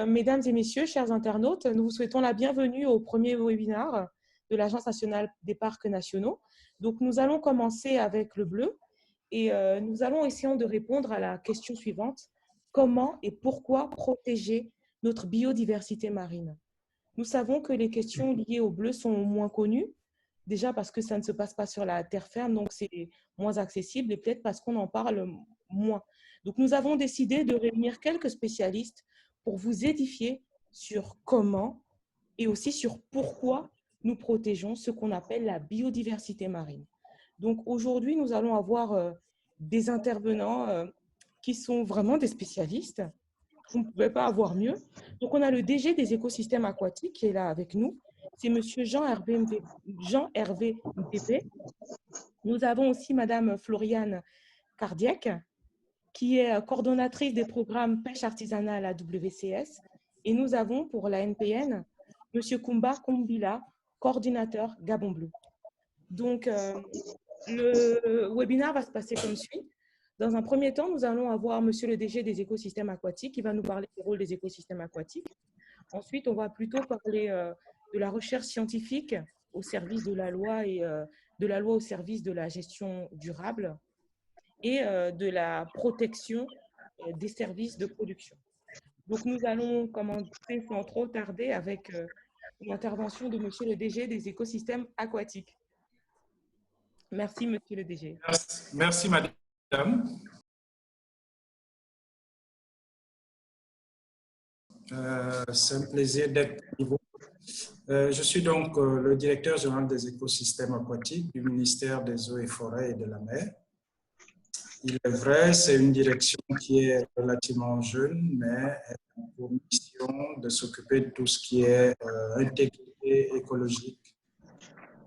Mesdames et messieurs, chers internautes, nous vous souhaitons la bienvenue au premier webinaire de l'Agence nationale des parcs nationaux. Donc, nous allons commencer avec le bleu et nous allons essayer de répondre à la question suivante. Comment et pourquoi protéger notre biodiversité marine? Nous savons que les questions liées au bleu sont moins connues, déjà parce que ça ne se passe pas sur la terre ferme, donc c'est moins accessible et peut-être parce qu'on en parle moins. Donc, nous avons décidé de réunir quelques spécialistes pour vous édifier sur comment et aussi sur pourquoi nous protégeons ce qu'on appelle la biodiversité marine. Donc aujourd'hui, nous allons avoir des intervenants qui sont vraiment des spécialistes. Vous ne pouvez pas avoir mieux. Donc on a le DG des écosystèmes aquatiques qui est là avec nous. C'est Monsieur Jean-Hervé Mpépé. Nous avons aussi Madame Floriane Cardiac, qui est coordonnatrice des programmes pêche artisanale à WCS. Et nous avons pour la NPN, M. Koumba Koumbila, coordinateur Gabon Bleu. Donc, le webinaire va se passer comme suit. Dans un premier temps, nous allons avoir M. le DG des écosystèmes aquatiques qui va nous parler du rôle des écosystèmes aquatiques. Ensuite, on va plutôt parler de la recherche scientifique au service de la loi et de la loi au service de la gestion durable et de la protection des services de production. Donc, nous allons commencer sans trop tarder avec l'intervention de Monsieur le DG des écosystèmes aquatiques. Merci, Monsieur le DG. Merci, Madame. C'est un plaisir d'être à niveau. Je suis donc le directeur général des écosystèmes aquatiques du ministère des Eaux et Forêts et de la Mer. Il est vrai, c'est une direction qui est relativement jeune, mais elle a pour mission de s'occuper de tout ce qui est intégrité écologique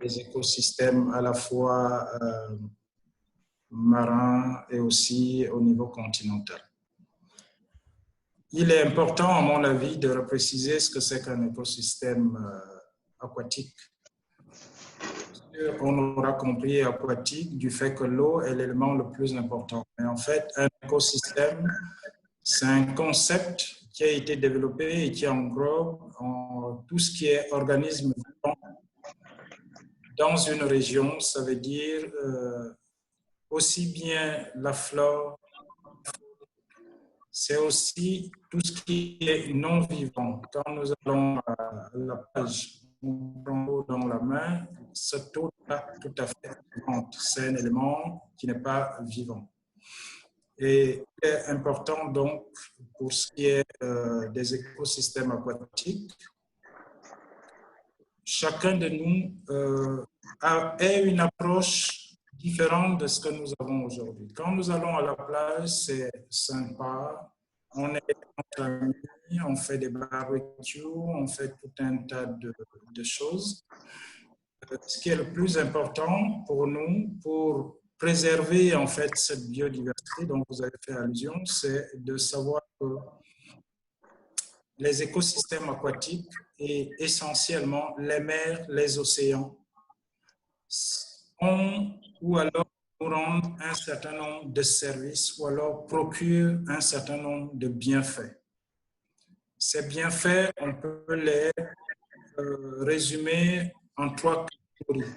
des écosystèmes à la fois marins et aussi au niveau continental. Il est important, à mon avis, de repréciser ce que c'est qu'un écosystème aquatique. On aura compris aquatique du fait que l'eau est l'élément le plus important. Mais en fait, un écosystème, c'est un concept qui a été développé et qui englobe tout ce qui est organisme vivant dans une région. Ça veut dire aussi bien la flore, c'est aussi tout ce qui est non vivant. Quand nous allons à la plage, on prend l'eau dans la main, cette eau n'est pas tout à fait vivante. C'est un élément qui n'est pas vivant. Et il est important donc, pour ce qui est des écosystèmes aquatiques, chacun de nous a une approche différente de ce que nous avons aujourd'hui. Quand nous allons à la plage, c'est sympa, on est entre amis, on fait des barbecues, on fait tout un tas de choses. Ce qui est le plus important pour nous, pour préserver en fait cette biodiversité dont vous avez fait allusion, c'est de savoir que les écosystèmes aquatiques et essentiellement les mers, les océans, ont ou alors nous rendent un certain nombre de services ou alors procurent un certain nombre de bienfaits. Ces bienfaits, on peut les résumer en trois catégories.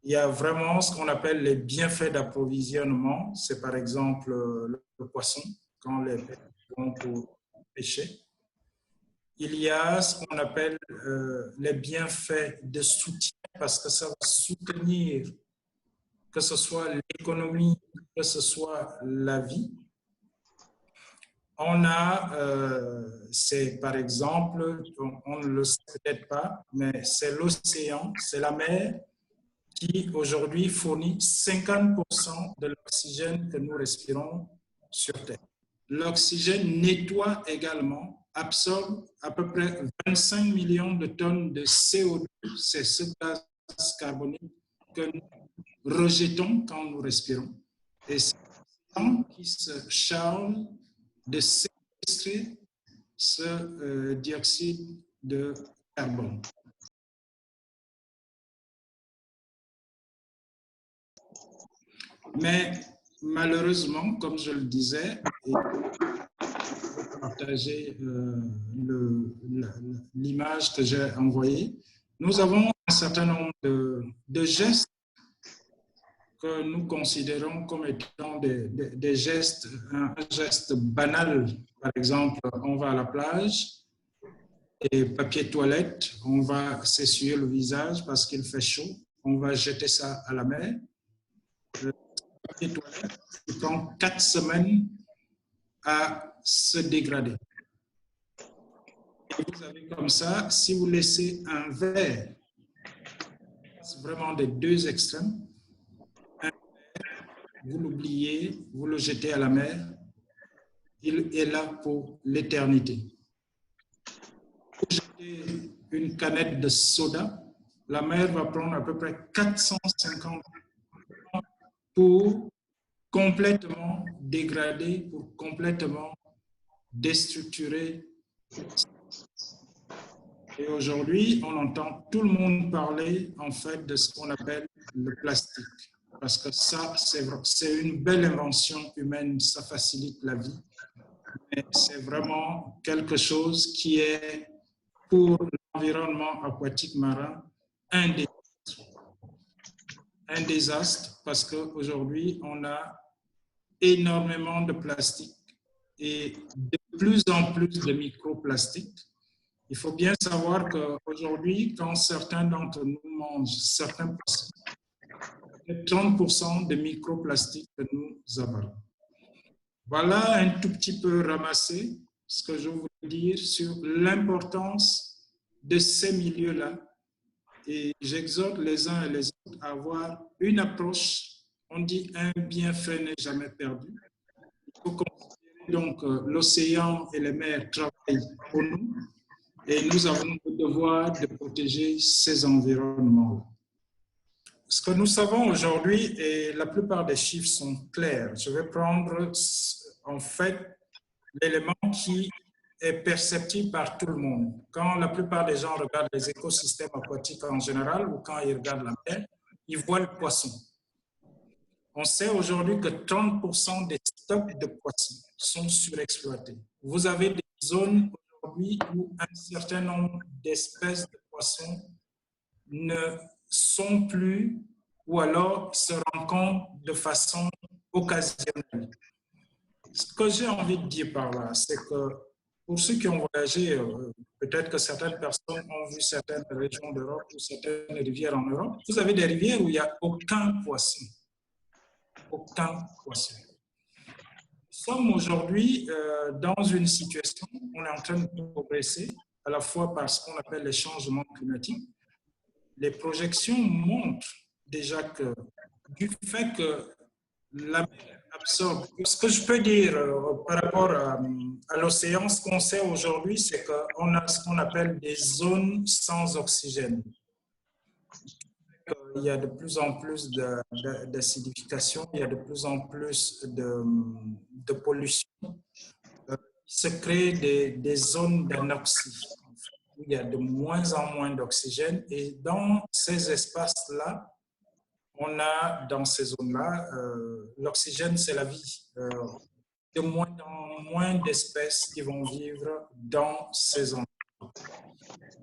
Il y a vraiment ce qu'on appelle les bienfaits d'approvisionnement. C'est par exemple le poisson, quand les pêcheurs vont pour pêcher. Il y a ce qu'on appelle les bienfaits de soutien, parce que ça va soutenir que ce soit l'économie, que ce soit la vie. On a, c'est par exemple, on ne le sait peut-être pas, mais c'est l'océan, c'est la mer qui aujourd'hui fournit 50% de l'oxygène que nous respirons sur Terre. L'oxygène nettoie également, absorbe à peu près 25 millions de tonnes de CO2, c'est ce gaz carbonique que nous rejetons quand nous respirons. Et c'est l'océan qui se charge de séquestrer ce dioxyde de carbone. Mais malheureusement, comme je le disais, et partager l'image que j'ai envoyée, nous avons un certain nombre de gestes que nous considérons comme étant des gestes, un geste banal. Par exemple, on va à la plage et papier toilette, on va s'essuyer le visage parce qu'il fait chaud, on va jeter ça à la mer. Le papier toilette, il prend 4 semaines à se dégrader. Et vous avez comme ça, si vous laissez un verre, c'est vraiment des deux extrêmes, un verre, vous l'oubliez, vous le jetez à la mer, il est là pour l'éternité. Vous jetez une canette de soda, la mer va prendre à peu près 450 ans pour complètement dégrader, pour complètement déstructurer. Et aujourd'hui, on entend tout le monde parler en fait de ce qu'on appelle le plastique. Parce que ça, c'est une belle invention humaine, ça facilite la vie. Mais c'est vraiment quelque chose qui est, pour l'environnement aquatique marin, un désastre parce qu'aujourd'hui, on a énormément de plastique et de plus en plus de microplastiques. Il faut bien savoir qu'aujourd'hui, quand certains d'entre nous mangent certains poissons, il y a 30% de microplastiques que nous avalons. Voilà un tout petit peu ramassé ce que je voulais dire sur l'importance de ces milieux-là. Et j'exhorte les uns et les autres à avoir une approche. On dit un bienfait n'est jamais perdu. Il faut considérer donc l'océan et les mers travaillent pour nous et nous avons le devoir de protéger ces environnements. Ce que nous savons aujourd'hui, et la plupart des chiffres sont clairs, je vais prendre en fait l'élément qui est perceptible par tout le monde. Quand la plupart des gens regardent les écosystèmes aquatiques en général ou quand ils regardent la mer, ils voient le poisson. On sait aujourd'hui que 30% des stocks de poissons sont surexploités. Vous avez des zones aujourd'hui où un certain nombre d'espèces de poissons ne sont plus ou alors se rencontrent de façon occasionnelle. Ce que j'ai envie de dire par là, c'est que pour ceux qui ont voyagé, peut-être que certaines personnes ont vu certaines régions d'Europe ou certaines rivières en Europe, vous avez des rivières où il n'y a aucun poisson. Aucun poisson. Nous sommes aujourd'hui dans une situation où on est en train de progresser, à la fois par ce qu'on appelle les changements climatiques. Les projections montrent déjà que du fait que la mer absorbe, ce que je peux dire par rapport à l'océan, ce qu'on sait aujourd'hui, c'est qu'on a ce qu'on appelle des zones sans oxygène. Il y a de plus en plus d'acidification, il y a de plus en plus de pollution. Il se crée des zones d'anoxie, où il y a de moins en moins d'oxygène. Et dans ces espaces-là, on a dans ces zones-là, l'oxygène, c'est la vie. De moins en moins d'espèces qui vont vivre dans ces endroits.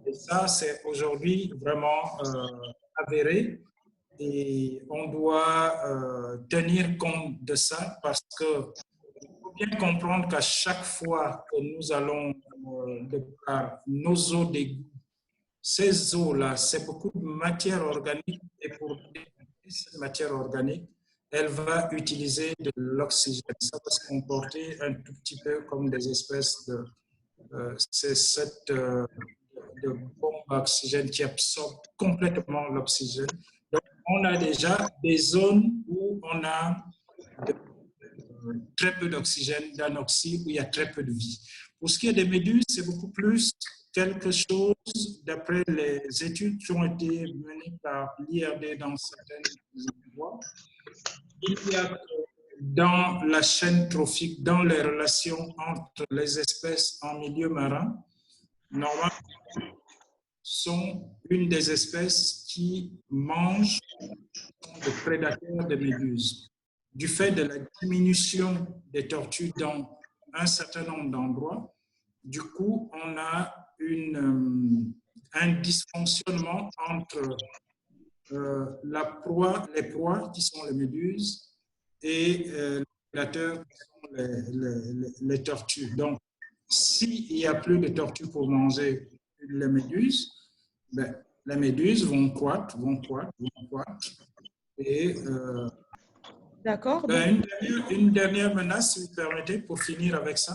Et ça, c'est aujourd'hui vraiment avéré et on doit tenir compte de ça parce que il faut bien comprendre qu'à chaque fois que nous allons de par nos eaux d'égout, ces eaux-là, c'est beaucoup de matière organique et pour cette matière organique, elle va utiliser de l'oxygène. Ça va se comporter un tout petit peu comme des espèces de... c'est cette de bombe à oxygène qui absorbe complètement l'oxygène. Donc, on a déjà des zones où on a très peu d'oxygène, d'anoxie, où il y a très peu de vie. Pour ce qui est des méduses, c'est beaucoup plus quelque chose, d'après les études qui ont été menées par l'IRD dans certains endroits, il y a dans la chaîne trophique, dans les relations entre les espèces en milieu marin, normalement, sont une des espèces qui mangent des prédateurs de méduses. du fait de la diminution des tortues dans un certain nombre d'endroits, du coup, on a un dysfonctionnement entre les proies qui sont les méduses et les prédateurs qui sont les tortues. Donc, s'il n'y a plus de tortues pour manger les méduses, ben, les méduses vont croître. Et D'accord. ben, une dernière menace, si vous permettez, pour finir avec ça.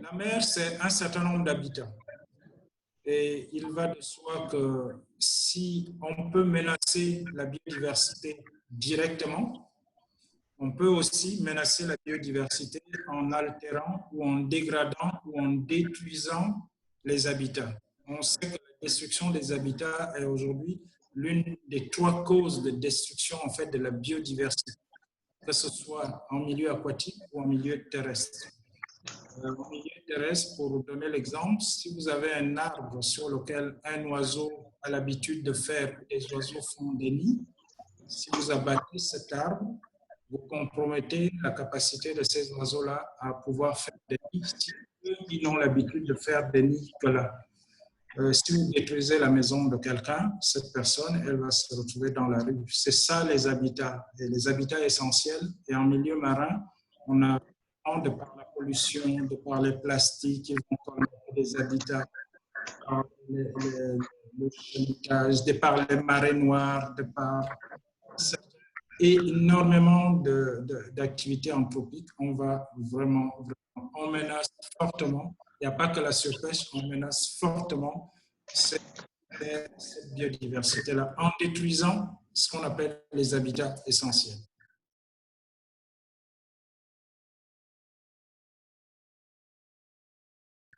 La mer, c'est un certain nombre d'habitants. Et il va de soi que si on peut menacer la biodiversité directement, on peut aussi menacer la biodiversité en altérant ou en dégradant ou en détruisant les habitats. On sait que la destruction des habitats est aujourd'hui l'une des 3 causes de destruction en fait de la biodiversité, que ce soit en milieu aquatique ou en milieu terrestre. En milieu terrestre, pour donner l'exemple, si vous avez un arbre sur lequel un oiseau a l'habitude de faire, les oiseaux font des nids, si vous abattez cet arbre, vous compromettez la capacité de ces oiseaux-là à pouvoir faire des nids si eux, ils n'ont l'habitude de faire des nids que là. Si vous détruisez la maison de quelqu'un, cette personne, elle va se retrouver dans la rue. C'est ça les habitats, et les habitats essentiels. Et en milieu marin, on a de par la pollution, de par les plastiques, ils vont connaître des habitats, de par les marées noires, de par énormément d'activités anthropiques. On va vraiment, on menace fortement. Il n'y a pas que la surpêche, on menace fortement cette biodiversité-là en détruisant ce qu'on appelle les habitats essentiels.